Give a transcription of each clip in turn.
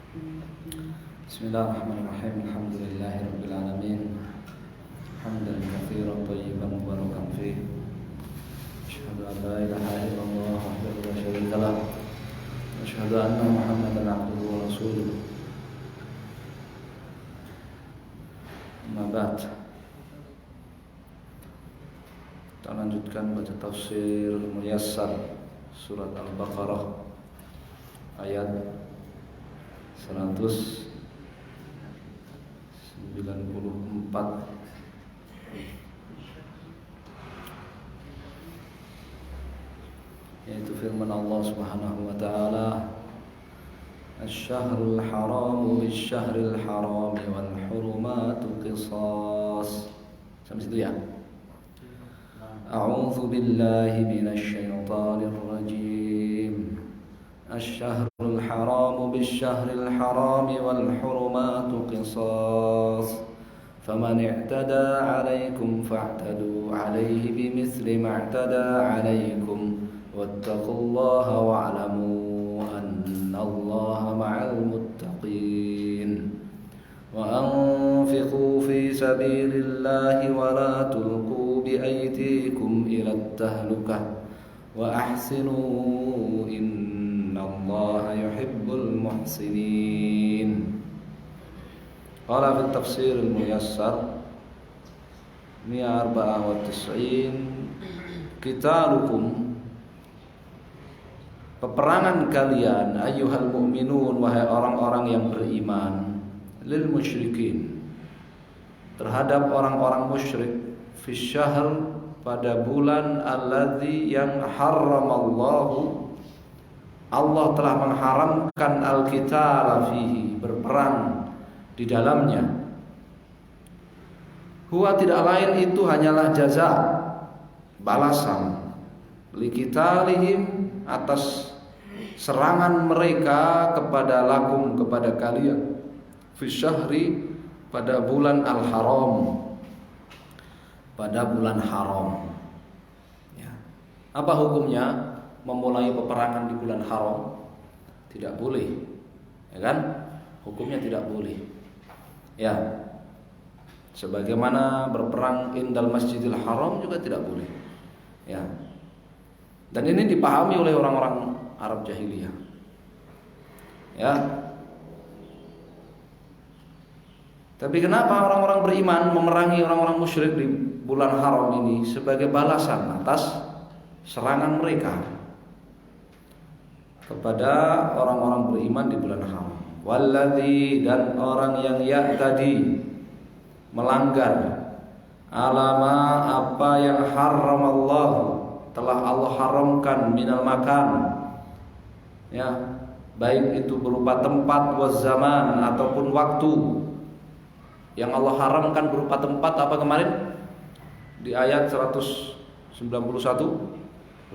Bismillahirrahmanirrahim. Alhamdulillahirabbil alamin. Hamdan katsiran thayyiban mubarakan fihi. Asyhadu an la ilaha illallah wahdahu la syarika lah. Asyhadu anna Muhammadan abduhu wa rasuluh. Amma ba'd. Kita lanjutkan baca tafsir Muyassar surat Al-Baqarah ayat 194, yaitu firman Allah Subhanahu wa taala, Asy-syahrul haramu bisyyahril harami wal hurumatu qisas. Sampai situ ya. A'udzu billahi minasy syaithanir rajim. Asy-syahrul haramu bisyyahril harami wal hurumatu qisas. Faman i'tada 'alaikum fa'tadu 'alaihi bimithli ma i'tada 'alaikum wattaqullaha wa'lamu annallaha ma'al muttaqin. Wa anfiqu fi sabilillahi wa la tulqu bi aydikum ila at-tahlukah wa ahsinu innallaha yuhibbul muhsinin. Qala fi tafsir al-Muyassar 194, qitalukum, peperangan kalian, ayyuhal mu'minun, wahai orang-orang yang beriman, lil musyrikin, terhadap orang-orang musyrik, fi syahr, pada bulan alladzi yang haramallahu, Allah telah mengharamkan al-qitala fihi, berperang di dalamnya. Huwa, tidak lain itu hanyalah jaza, balasan, liqitalihim, atas serangan mereka kepada lakum, kepada kalian, fi syahri, pada bulan al-haram, pada bulan haram ya. Apa hukumnya memulai peperangan di bulan haram? Tidak boleh, ya kan? Hukumnya tidak boleh ya. Sebagaimana berperang indal masjidil haram juga tidak boleh ya. Dan ini dipahami oleh orang-orang Arab jahiliyah ya. Tapi kenapa orang-orang beriman memerangi orang-orang musyrik di bulan haram ini? Sebagai balasan atas serangan mereka kepada orang-orang beriman di bulan haram. Walladzi, dan orang yang ya'tadi, melanggar, alama, apa yang haram Allah, telah Allah haramkan, minal makan ya, baik itu berupa tempat, waz zaman, ataupun waktu. Yang Allah haramkan berupa tempat apa kemarin? Di ayat 191,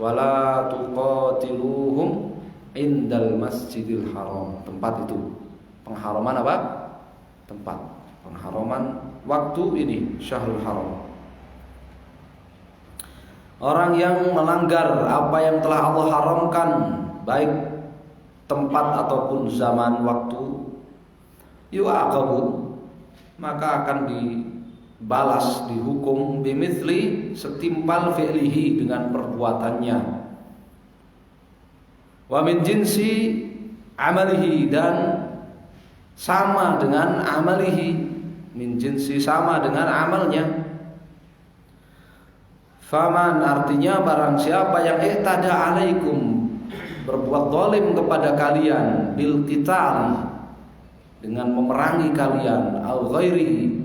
wala tuqatiluhum indal masjidil haram. Tempat itu pengharaman apa? Tempat pengharaman waktu ini syahrul haram. Orang yang melanggar apa yang telah Allah haramkan, baik tempat ataupun zaman waktu, yu'aqabu, maka akan dibalas, dihukum, bimithli, setimpal fi'lihi, dengan perbuatannya, wa min jinsi amalihi, dan sama dengan amalihi, min jinsi, sama dengan amalnya. Faman, artinya barang siapa yang i'tada alaikum, berbuat zalim kepada kalian, bil qital, dengan memerangi kalian, al ghairi,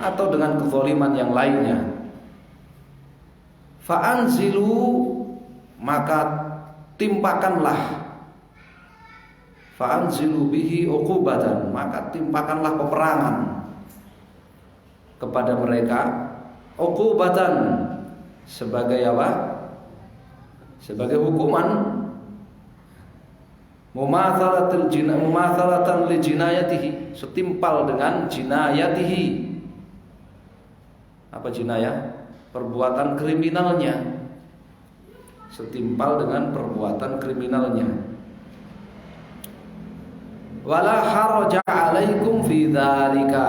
atau dengan kezaliman yang lainnya, fa anzilu, maka timpakanlah, fa anzilu bihi uqubatan, maka timpakanlah peperangan kepada mereka, uqubatan, sebagai apa? Sebagai hukuman, mumatsalatan li jinayatihi, setimpal dengan jinayatihi. Apa jinayah? Perbuatan kriminalnya, setimpal dengan perbuatan kriminalnya. Wala haraja 'alaikum fi dzalika.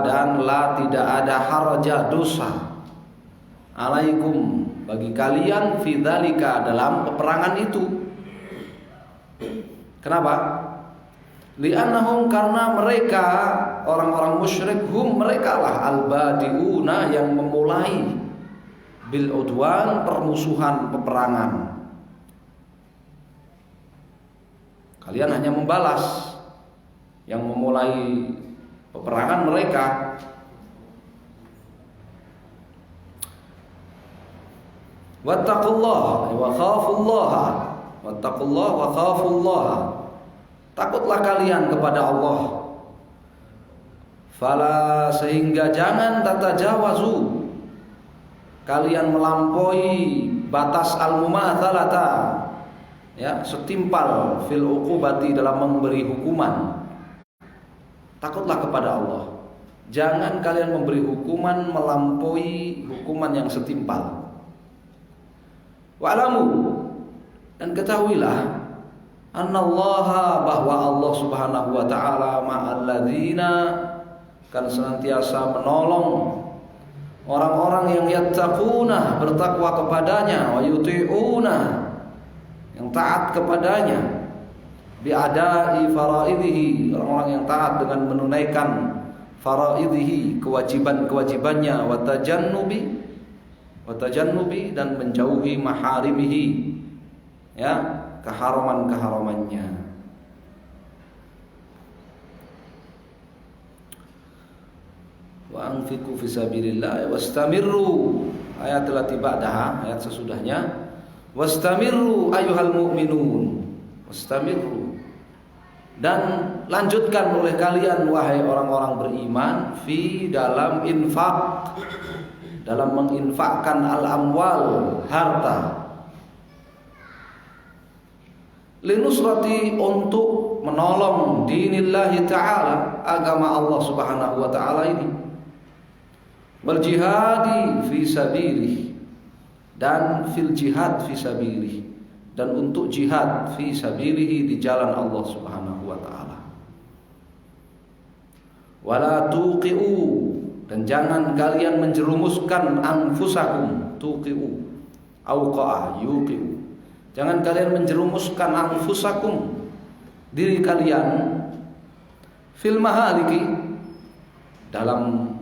Dan tidak ada haraja dosa 'alaikum bagi kalian fi dzalika dalam peperangan itu. Kenapa? Li'annahum karena mereka orang-orang musyrik mereka lah al-badiuna yang memulai bil udwan permusuhan peperangan. Kalian hanya membalas, yang memulai peperangan mereka. Wattaqullaha wa khafullaha. Wattaqullaha wa khafullaha. Takutlah kalian kepada Allah. Fala sehingga jangan tatajawazu. Kalian melampaui batas al-mumatsalata. Ya, setimpal fil uqubati dalam memberi hukuman. Takutlah kepada Allah. Jangan kalian memberi hukuman melampaui hukuman yang setimpal. Wa'lamu, dan ketahuilah annallaha bahwa Allah Subhanahu wa taala ma'al ladzina kan senantiasa menolong orang-orang yang yattaquna bertakwa kepadanya wa yuti'una yang taat kepadanya bi'ada'i faraidihi orang-orang yang taat dengan menunaikan faraidihi kewajiban-kewajibannya wa tajannubi dan menjauhi maharimihi ya keharaman-keharamannya. Wa anfiqu fisabilillah wastamirru ayat allati ba'daha ayat sesudahnya wastamirru ayyuhal mu'minun wastamirru dan lanjutkan oleh kalian wahai orang-orang beriman fi dalam infak dalam menginfakkan al-amwal harta linusrati untuk menolong dinillahi ta'ala agama Allah Subhanahu wa ta'ala ini wal jihadi fi sabilihi dan fil jihad fi sabilihi dan untuk jihad fi sabilihi di jalan Allah Subhanahu wa ta'ala. Wala tuqi'u dan jangan kalian menjerumuskan anfusakum tuqi'u auqa'a yuqi'u. Jangan kalian menjerumuskan anfusakum diri kalian fil mahaliki dalam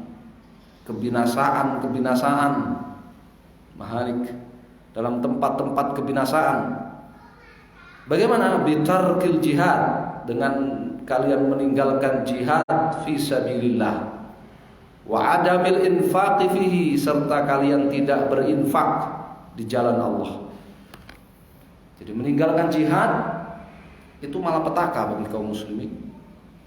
kebinasaan mahalik dalam tempat-tempat kebinasaan. Bagaimana bitarkil jihad dengan kalian meninggalkan jihad fi sabilillah wa adamil infaqi fihi serta kalian tidak berinfak di jalan Allah. Jadi meninggalkan jihad itu malah petaka bagi kaum muslimin.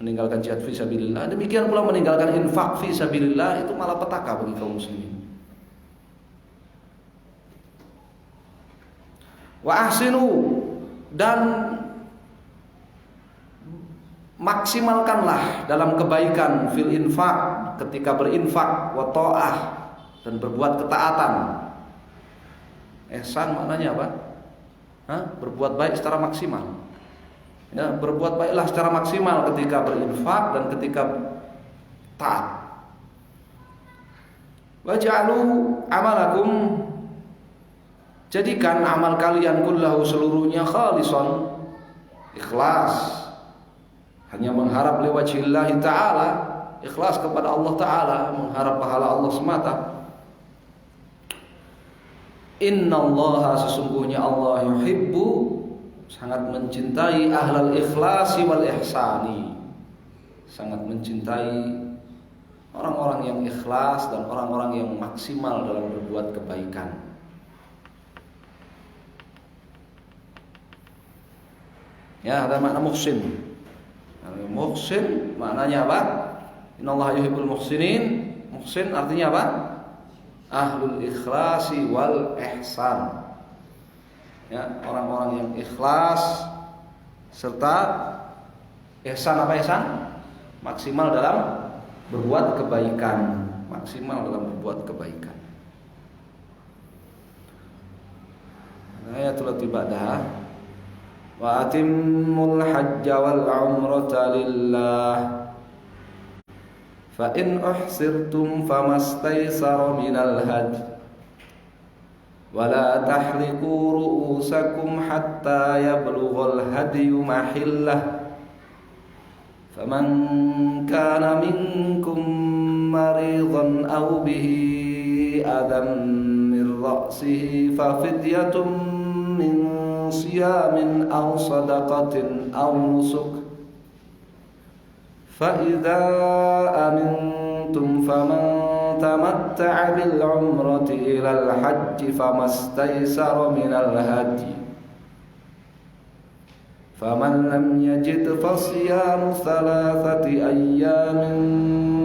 Meninggalkan jihad fi sabilillah, demikian pula meninggalkan infak fi sabilillah itu malah petaka bagi kaum muslimin. Wa ahsinu dan maksimalkanlah dalam kebaikan fil infak ketika berinfak wa ta'ah dan berbuat ketaatan. Ihsan maknanya apa? Berbuat baik secara maksimal. Ya, berbuat baiklah secara maksimal ketika berinfak dan ketika taat. Waj'alu amalakum jadikan amal kalian kullahu seluruhnya khalisan ikhlas hanya mengharap liwajhillahi ta'ala ikhlas kepada Allah Ta'ala mengharap pahala Allah semata. Innallaha sesungguhnya Allah yuhibbu sangat mencintai ahlal ikhlasi wal ihsani sangat mencintai orang-orang yang ikhlas dan orang-orang yang maksimal dalam berbuat kebaikan. Ya, ada makna muhsin. Muhsin maknanya apa? Innallaha yuhibbul muhsinin. Muhsin artinya apa? Ahlul ikhlasi wal ihsan. Ya, orang-orang yang ikhlas serta ihsan apa ihsan? Maksimal dalam berbuat kebaikan, maksimal dalam berbuat kebaikan. Ayatul tibadaha Wa atimmul hajja wal umrata lillah. Fa in uhsirtum famastaysara minal hadi. Wa la tahliqu ru'usakum hatta yablughal hadyu mahillah. فمن كان منكم مريضا أو به أذى من رأسه ففدية من صيام أو صدقة أو نسك فإذا أمنتم فمن تمتع بالعمرة إلى الحج فما استيسر من الهدي فمن لم يجد فصيام 3 أيام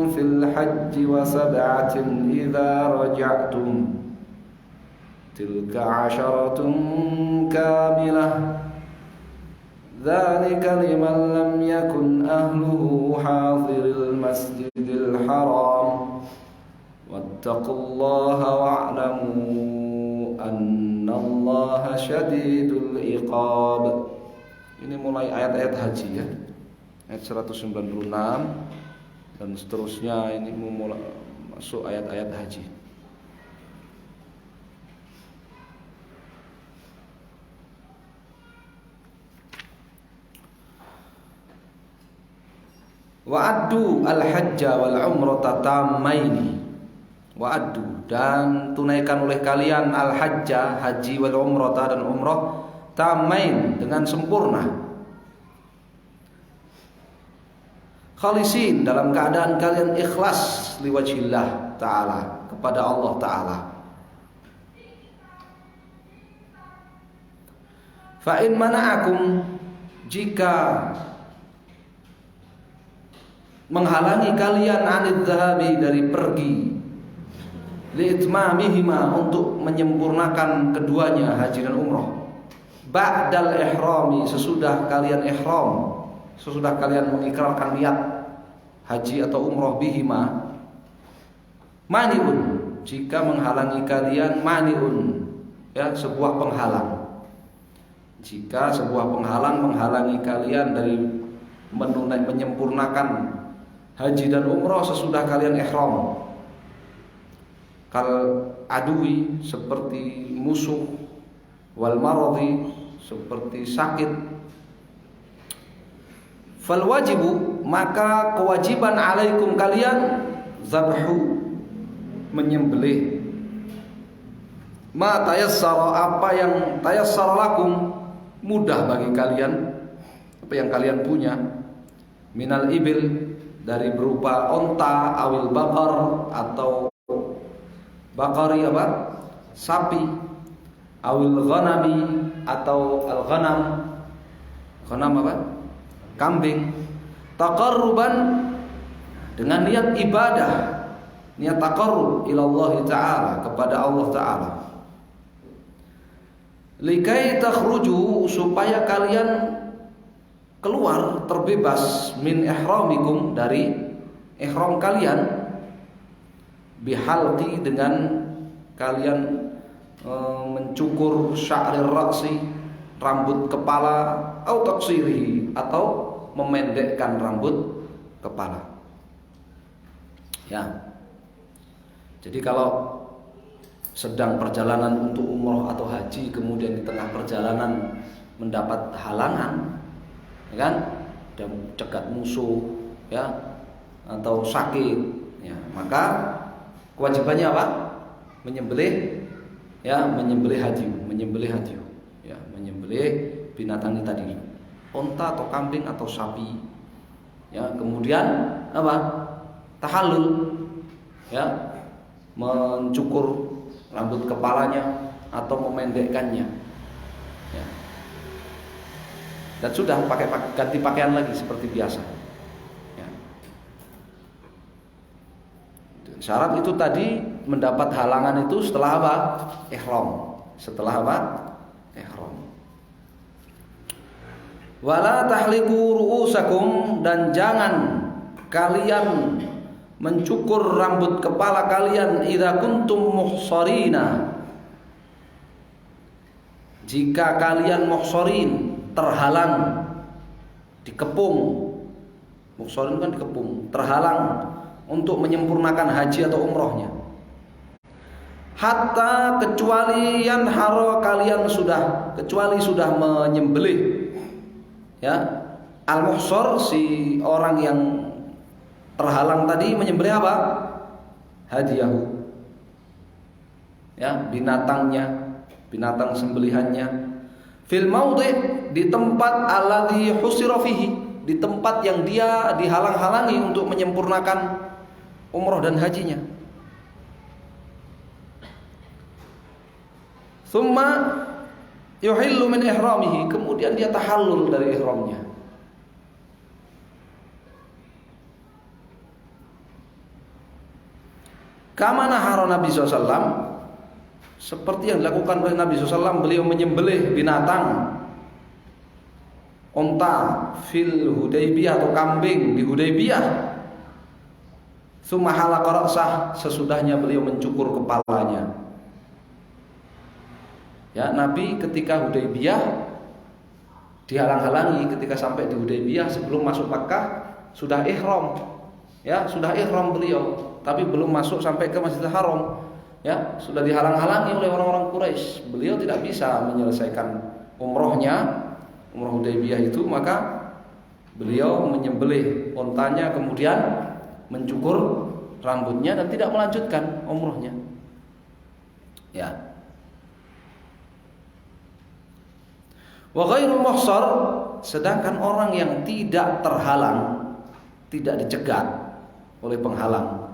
في الحج و7 إذا رجعتم تلك 10 كاملة ذلك لمن لم يكن أهله حاضر المسجد الحرام واتقوا الله واعلموا أن الله شديد العقاب. Ini mulai ayat-ayat haji ya, ayat 196 dan seterusnya. Ini mulai masuk ayat-ayat haji. Wa'addu al-hajja wal umrata tammaini. Wa'addu, dan tunaikan oleh kalian al-hajja, haji, wal umrata, dan umrah, tamain, dengan sempurna, khalisin, dalam keadaan kalian ikhlas, liwajhillah ta'ala, kepada Allah ta'ala. Fa in mana'akum, jika menghalangi kalian anid dhahabi, dari pergi, li'itmamihima, untuk menyempurnakan keduanya, haji dan umrah, ba'dal ihrami, sesudah kalian ihram, sesudah kalian mengikrarkan niat haji atau umrah, bihima, maniun, jika menghalangi kalian, maniun, ya, sebuah penghalang. Jika sebuah penghalang menghalangi kalian dari menyempurnakan haji dan umrah sesudah kalian ihram, kal adui, seperti musuh, wal maradhi, seperti sakit, fal wajibu, maka kewajiban alaikum, kalian, zabhu, menyembelih, ma tayassara, apa yang tayassara lakum, mudah bagi kalian, apa yang kalian punya, minal ibil, dari berupa onta, awil bakar, atau bakari, apa, sapi, awil ghanami, atau al-ghanam, ghanam apa, kambing, taqarruban, dengan niat ibadah, niat taqarrub ilallah ta'ala, kepada Allah ta'ala, likai takhruju, supaya kalian keluar, terbebas, min ihramikum, dari ihram kalian, bihalqi, dengan kalian mencukur sya'rir ra'si, rambut kepala, atau taksirihi, atau memendekkan rambut kepala. Ya. Jadi kalau sedang perjalanan untuk umroh atau haji, kemudian di tengah perjalanan mendapat halangan, ya kan, dan cegat musuh, ya, atau sakit, ya, maka kewajibannya apa? Menyembelih, ya, menyembelih haji, ya, menyembelih binatang tadi, onta atau kambing atau sapi, ya, kemudian apa? Tahallul, ya, mencukur rambut kepalanya atau memendekkannya, ya, dan sudah ganti pakaian lagi seperti biasa, ya. Syarat itu tadi mendapat halangan itu setelah apa? Ihram. Setelah apa? Ihram. Wala tahliqu ru'usakum, dan jangan kalian mencukur rambut kepala kalian, idza kuntum muhsarina, jika kalian muhsarin, terhalang, dikepung. Muhsarin kan dikepung, terhalang untuk menyempurnakan haji atau umrohnya. Hatta kecuali kecuali sudah menyembelih, ya, al-muhsar, si orang yang terhalang tadi menyembelih apa? Hadiyahu, ya, binatang sembelihannya. Fil maudhi, di tempat alladhi husira fihi, di tempat yang dia dihalang-halangi untuk menyempurnakan umroh dan hajinya. Tsumma yuhillu min ihramihi, kemudian dia tahallul dari ihramnya. Kama nahara Nabi SAW, seperti yang dilakukan oleh Nabi SAW, beliau menyembelih binatang, unta fil Hudaybiyah atau kambing di Hudaybiyah. Tsumma halaqa ra'sah, sesudahnya beliau mencukur kepalanya. Ya, Nabi ketika Hudaybiyah dihalang-halangi, ketika sampai di Hudaybiyah sebelum masuk Makkah sudah ihram. Ya, sudah ihram beliau, tapi belum masuk sampai ke Masjidil Haram. Ya, sudah dihalang-halangi oleh orang-orang Quraisy. Beliau tidak bisa menyelesaikan umrohnya, umroh Hudaybiyah itu, maka beliau menyembelih untanya, kemudian mencukur rambutnya dan tidak melanjutkan umrohnya. Ya. Wa ghairul muhsar, sedangkan orang yang tidak terhalang, tidak dicegat oleh penghalang,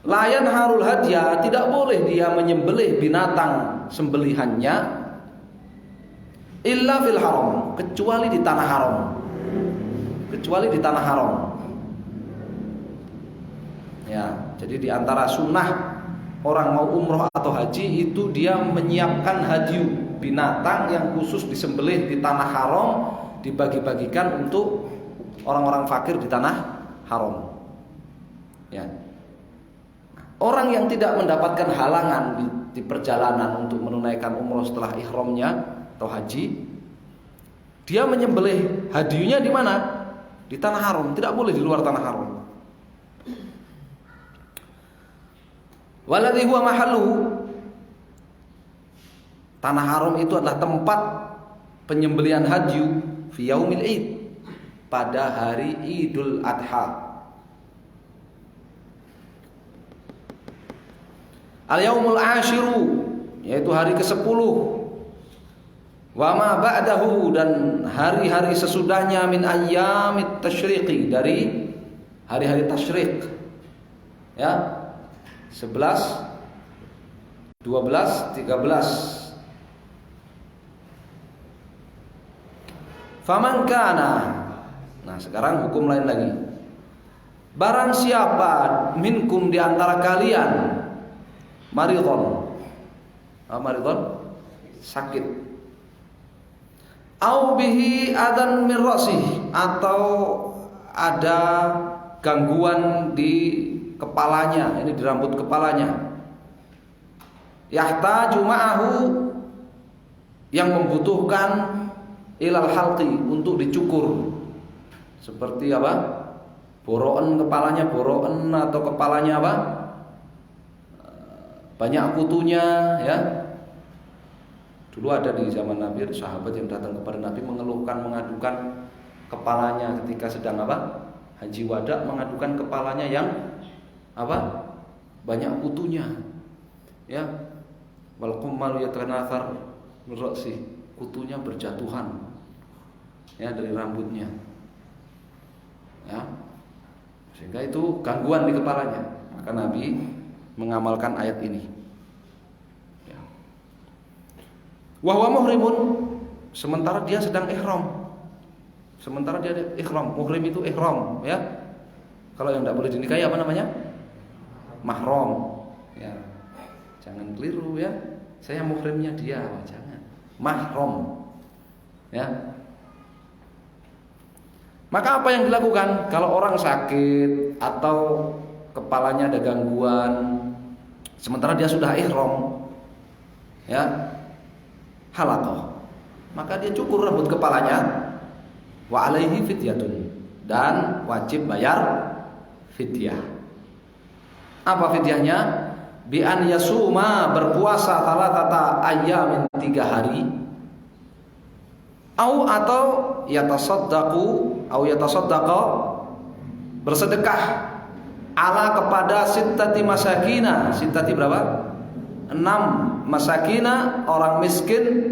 la yanharul hadya, tidak boleh dia menyembelih binatang sembelihannya illa fil haram, kecuali di tanah haram. Kecuali di tanah haram. Ya, jadi di antara sunnah orang mau umroh atau haji itu dia menyiapkan hadyu, binatang yang khusus disembelih di tanah haram, dibagi-bagikan untuk orang-orang fakir di tanah haram. Ya. Orang yang tidak mendapatkan halangan di perjalanan untuk menunaikan umroh setelah ihramnya atau haji, dia menyembelih hadiyunya di mana? Di tanah haram, tidak boleh di luar tanah haram. Waladhi huwa mahalluhu, tanah haram itu adalah tempat penyembelihan hadyu fi yaumil id, pada hari Idul Adha. Al-yaumul ashiru, yaitu hari ke-10. Wa ma ba'dahu, dan hari-hari sesudahnya, min ayyamit tasyriqi, dari hari-hari tasyriq. Ya. 11, 12, 13. Faman kana, nah sekarang hukum lain lagi. Barang siapa minkum di antara kalian maridhon, sakit, au bihi adan min ra'sih, atau ada gangguan di kepalanya, ini di rambut kepalanya, yahtaju ma'ahu, yang membutuhkan ilal halqi, untuk dicukur. Seperti apa? Boroen kepalanya, boroen atau kepalanya apa? Banyak kutunya, ya. Dulu ada di zaman Nabi, ada sahabat yang datang kepada Nabi mengadukan kepalanya ketika sedang apa? Haji wada, mengadukan kepalanya yang apa? Banyak kutunya. Ya. Wal qummalu yatanathar min ra'si, kutunya berjatuhan, ya, dari rambutnya. Ya. Sehingga itu gangguan di kepalanya. Maka Nabi mengamalkan ayat ini. Ya. Wa huwa muhrimun, sementara dia sedang ihram. Sementara dia ihram, muhrim itu ihram, ya. Kalau yang tidak boleh dinikahi apa namanya? Mahram. Ya. Jangan keliru, ya. Saya muhrimnya dia, jangan. Mahram. Ya. Maka apa yang dilakukan kalau orang sakit atau kepalanya ada gangguan sementara dia sudah ihram? Ya. Halaqah. maka dia cukur rambut kepalanya. Wa alaihi fidyatun, dan wajib bayar fidyah. Apa fidyahnya? Bi an yasuma, berpuasa salatata ayyamin 3 hari. Atau yatasaddaqa, bersedekah ala kepada sittati masakina. Sittati berapa? 6 masakina, orang miskin.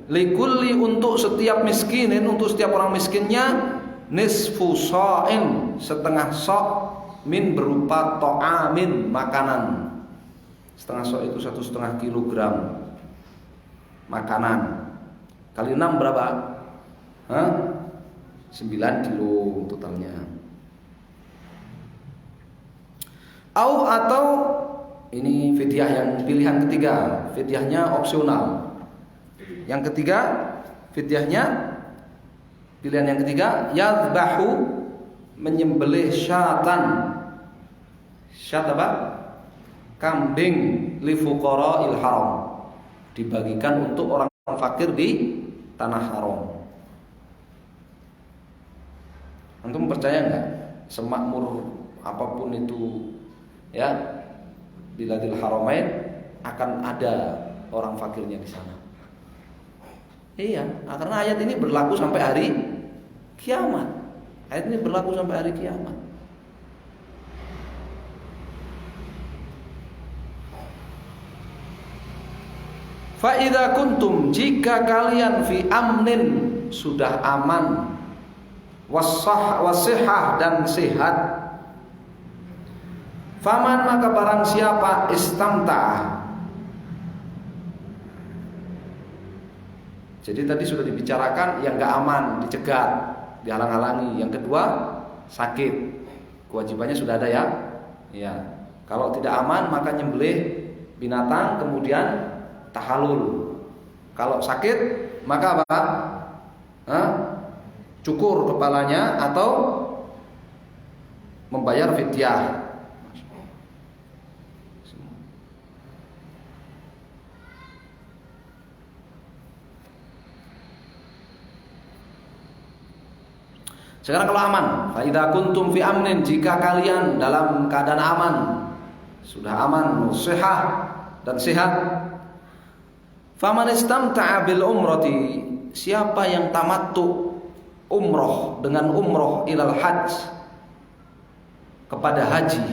Likulli, untuk setiap miskinin, untuk setiap orang miskinnya, nisfu sha'in, setengah sok, min berupa to'amin, makanan. Setengah sok itu 1,5 kilogram makanan. Kali 6 berapa? 9 kilo totalnya. Atau ini fidyah yang pilihan ketiga, fidyahnya opsional. Yang ketiga, fidyahnya pilihan yang ketiga, yadhbahu, menyembelih syatan. Syat apa? Kambing, li fuqara'il haram, dibagikan untuk orang fakir di tanah haram. Antum percaya enggak? Semakmur apapun itu, ya, biladil haramain, akan ada orang fakirnya di sana. Iya, karena ayat ini berlaku sampai hari kiamat. Ayat ini berlaku sampai hari kiamat. Fa idza kuntum, jika kalian fi amnin, sudah aman, wasihah, dan sehat. Faman, maka barang siapa istamta'ah. Jadi tadi sudah dibicarakan yang gak aman, dicegat, dihalang-halangi. Yang kedua, sakit. Kewajibannya sudah ada, ya. Ya. Kalau tidak aman maka nyembelih binatang, kemudian tahalul. Kalau sakit maka apa? Cukur kepalanya atau membayar fidyah. Sekarang kalau aman, fa idza kuntum fi amnin, jika kalian dalam keadaan aman, sudah aman, sehat dan sehat. Faman istamta'a bil umrati, siapa yang tamattu umroh dengan umroh ilal hajj, kepada haji,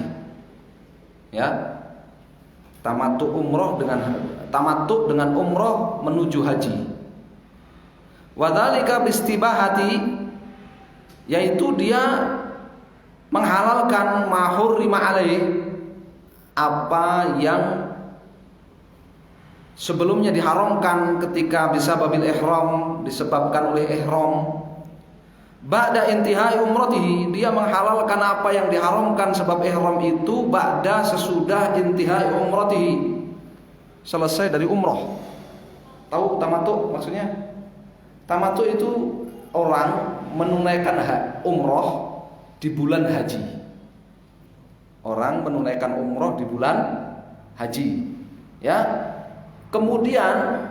ya, tamattu dengan umroh menuju haji. Wadzalika bistibahati, yaitu dia menghalalkan mahurrima alaih, apa yang sebelumnya diharamkan ketika bisababil ihram, disebabkan oleh ihram. Ba'da intihai umratihi, dia menghalalkan apa yang diharamkan sebab ihram itu ba'da, sesudah intihai umratihi, selesai dari umroh. Tahu tamattu maksudnya? Tamattu itu orang menunaikan umroh di bulan haji. Orang menunaikan umroh di bulan haji, ya. Kemudian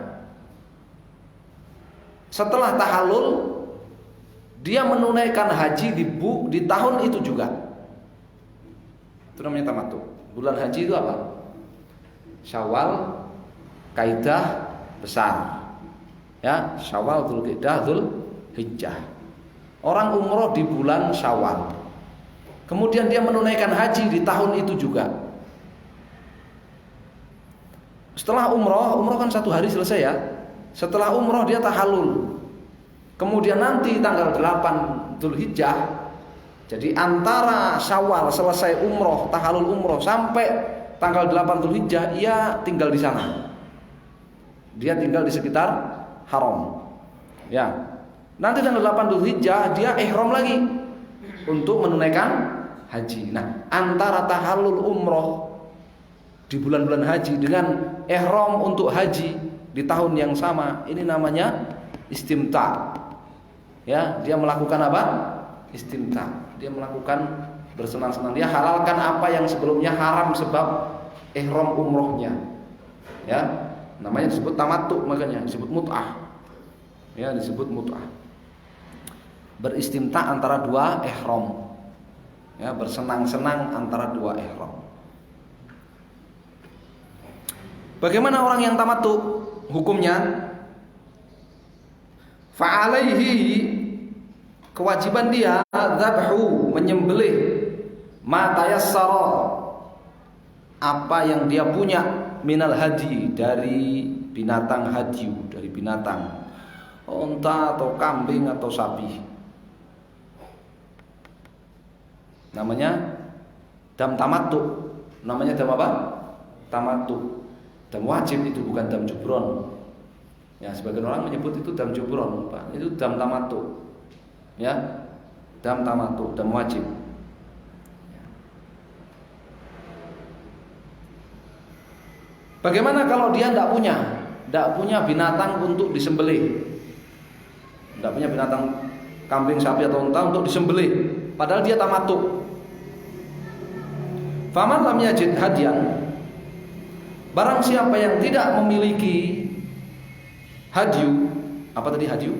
setelah tahallul dia menunaikan haji di tahun itu juga. Itu namanya tamattu. Bulan haji itu apa? Syawal, Kaidah besar. Ya, Syawal, Dzulqa'dah, Dzulhijjah. Orang umroh di bulan Syawal. Kemudian dia menunaikan haji di tahun itu juga. Setelah umroh kan 1 hari selesai, ya. Setelah umroh dia tahallul. Kemudian nanti tanggal 8 Dzulhijjah. Jadi antara Syawal selesai umroh, tahallul umroh, sampai tanggal 8 Dzulhijjah ia tinggal di sana. Dia tinggal di sekitar haram. Ya. Nanti tanggal 8 Dzulhijjah dia ihram lagi untuk menunaikan haji. Nah, antara tahallul umroh di bulan-bulan haji dengan ihram untuk haji di tahun yang sama, ini namanya istimta'. Ya, dia melakukan apa? Istimta'. Dia melakukan bersenang-senang. Dia halalkan apa yang sebelumnya haram sebab ihram umrohnya. Ya, namanya disebut tamattu, makanya disebut mut'ah. Ya, disebut mut'ah. Beristimta antara dua ihram. Ya, bersenang-senang antara dua ihram. Bagaimana orang yang tamattu hukumnya? Fa'alaihi, kewajiban dia dzabhu, menyembelih ma tayassara, apa yang dia punya, minal hadi, dari binatang hadiu, dari binatang unta atau kambing atau sapi. Namanya dam tamattu. Namanya dam apa? Tamattu. Dam wajib itu, bukan dam jubron. Ya, sebagian orang menyebut itu dam jubron, Pak. Itu dam tamattu. Ya. Dam tamattu, dam wajib. Bagaimana kalau dia tidak punya binatang untuk disembelih? Tidak punya binatang kambing, sapi atau unta untuk disembelih, padahal dia tamattu. Faman lam yajid hadiyan, barang siapa yang tidak memiliki hadiu, apa tadi hadiu?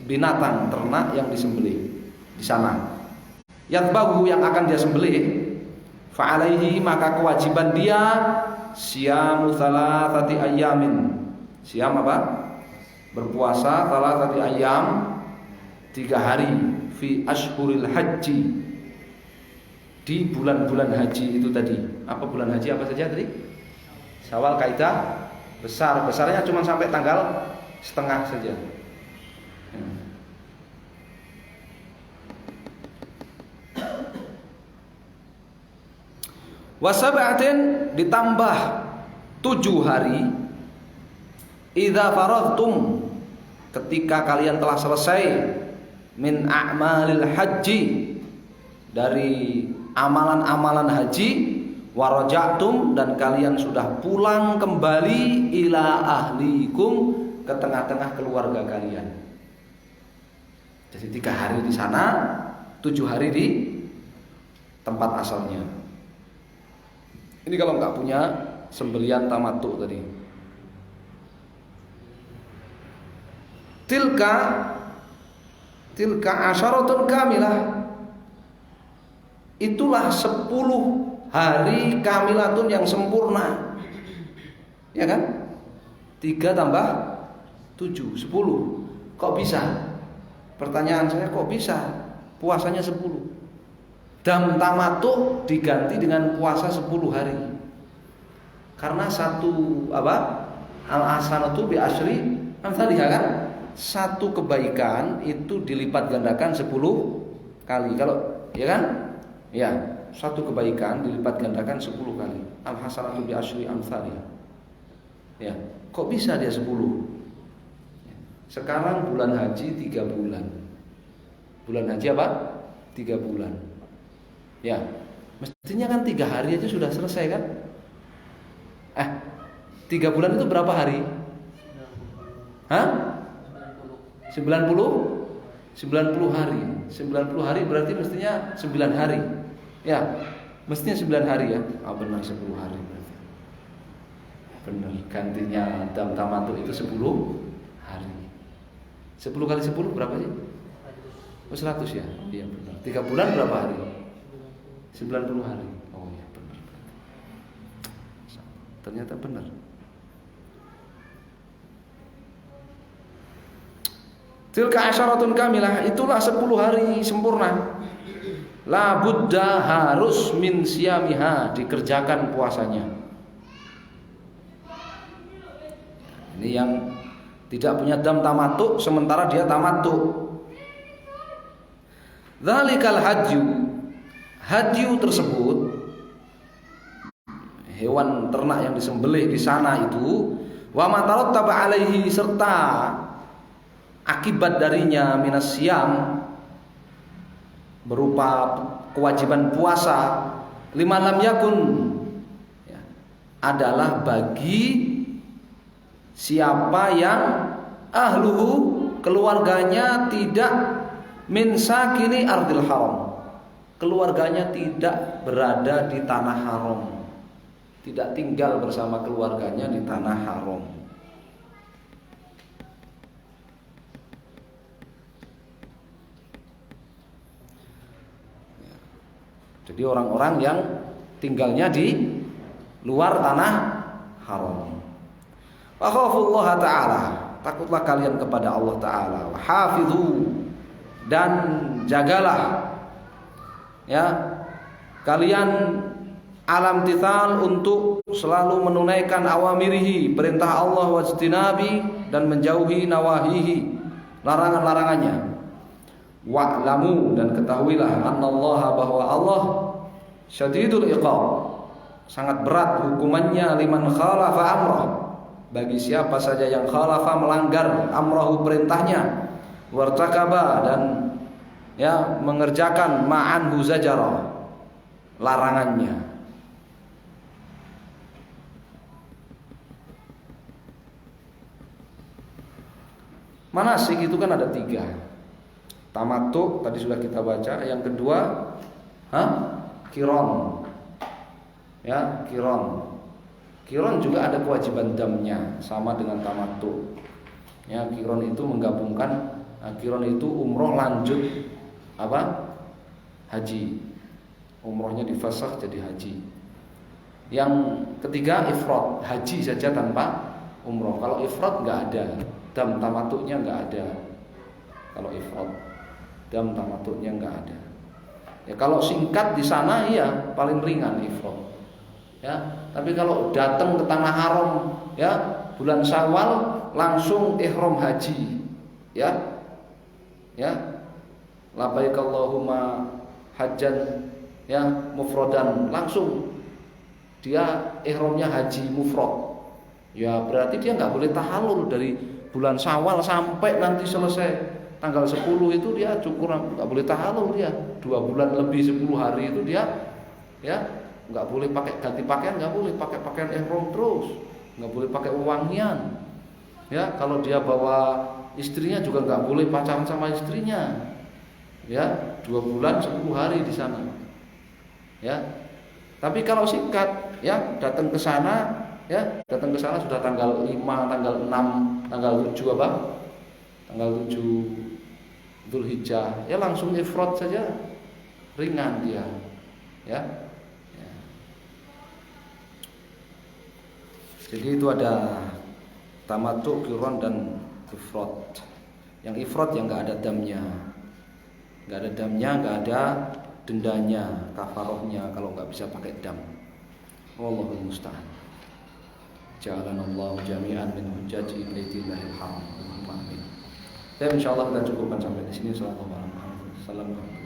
Binatang ternak yang disembelih di sana. Yatbahu, yang akan dia sembelih, fa'alaihi, maka kewajiban dia siyamu thalathati ayyamin. Siyam apa? Berpuasa thalathati ayyam, 3 hari, fi ashhuril haji, di bulan-bulan haji itu tadi. Apa bulan haji apa saja tadi? Syawal, Kaidah, besarnya cuma sampai tanggal setengah saja. Wasab'atin, ditambah 7 hari, idza faradtum, ketika kalian telah selesai, min a'malil haji, dari amalan-amalan haji, waraja'tum, dan kalian sudah pulang kembali, ila ahlikum, ke tengah-tengah keluarga kalian. Jadi 3 hari di sana, 7 hari di tempat asalnya. Ini kalau nggak punya sembelian tamattu tadi. Tilka asyaratun kamilah, itulah 10 hari kamilatun yang sempurna. Ya kan? 3 tambah 7, 10. Kok bisa? Pertanyaan saya, kok bisa puasanya 10? Dam tamattu diganti dengan puasa 10 hari. Karena satu apa? Al-hasanatu bi asyri amsalihha, kan? Satu kebaikan itu dilipat gandakan 10 kali. Kalau ya kan? Ya, satu kebaikan dilipat gandakan 10 kali. Al-hasanatu bi asyri amsalihha. Ya, kok bisa dia 10? Sekarang bulan haji 3 bulan. Bulan haji apa? 3 bulan. Ya, mestinya kan 3 hari aja sudah selesai kan? 3 bulan itu berapa hari? Hah? 90 hari. 90 hari berarti mestinya 9 hari. Ya, mestinya 9 hari ya. Benar 10 hari berarti. Benar, gantinya dam tamattu itu 10 hari. 10 kali 10 berapa sih? 100 ya? Iya benar. 3 bulan berapa hari? 90 hari. Oh ya benar. Ternyata benar. Tilka asyaratun kamilah, itulah 10 hari sempurna. La budda, harus min siyamiha, dikerjakan puasanya. Ini yang tidak punya dam tamattu sementara dia tamattu. Dzalikal hadyu tersebut, hewan ternak yang disembelih di sana itu, wa ma tarattaba alaihi, serta akibat darinya minas siyam, berupa kewajiban puasa, lima lam yakun, ya, adalah bagi siapa yang ahluhu, keluarganya tidak min sakini ardil haram, keluarganya tidak berada di tanah haram, tidak tinggal bersama keluarganya di tanah haram. Jadi orang-orang yang tinggalnya di luar tanah haram. Wa khafullaha ta'ala, takutlah kalian kepada Allah Ta'ala. Wa hafidhu, dan jagalah ya kalian alam tithal untuk selalu menunaikan awamirihi, perintah Allah, wajtinabi, dan menjauhi nawahihi, larangan-larangannya. Wa'lamu, dan ketahuilah annallaha, bahwa Allah syadidul iqab, sangat berat hukumannya, liman khalafa amrah, bagi siapa saja yang khalafa, melanggar amrahu, perintahnya, wartakaba, dan ya mengerjakan ma'anhu zajara, larangannya. Manasik itu kan ada 3. Tamattu tadi sudah kita baca. Yang kedua, Qiran. Ya, Qiran. Qiran juga ada kewajiban damnya, sama dengan tamattu. Ya, Qiran itu menggabungkan. Qiran itu umroh lanjut haji. Umrohnya difasakh jadi haji. Yang ketiga ifrad, haji saja tanpa umroh. Kalau ifrad nggak ada, dam tamattunya nggak ada. Kalau ifrad, dam tamattunya nggak ada. Ya kalau singkat di sana iya paling ringan ifrad. Ya, tapi kalau datang ke tanah haram ya bulan Syawal langsung ihram haji. Ya. Labbaik Allahumma hajjan ya mufradan, langsung dia ihramnya haji mufrad. Ya berarti dia nggak boleh tahallul dari bulan Syawal sampai nanti selesai tanggal 10 itu dia cukur, nggak boleh tahallul dia. 2 bulan lebih 10 hari itu dia ya nggak boleh pakai ganti pakaian, nggak boleh pakai pakaian ihram terus, nggak boleh pakai wewangian. Ya kalau dia bawa istrinya juga nggak boleh pacaran sama istrinya. Ya 2 bulan 10 hari di sana. Ya tapi kalau singkat ya datang ke sana. Ya, datang ke sana sudah tanggal 5, tanggal 6, tanggal 7 Tanggal 7 Dzulhijjah. Ya langsung ifrad saja. Ringan dia. Ya. Jadi itu ada tamattu, qiran, dan ifrad. Yang ifrad yang enggak ada damnya. Enggak ada damnya, enggak ada dendanya, kafarohnya kalau enggak bisa pakai dam. Wallahul musta'an. Ja'alanallahu jami'an min hujjaji baitillahil haram. Amin. Ya insyaallah kita cukupkan sampai di sini. Assalamualaikum warahmatullahi wabarakatuh.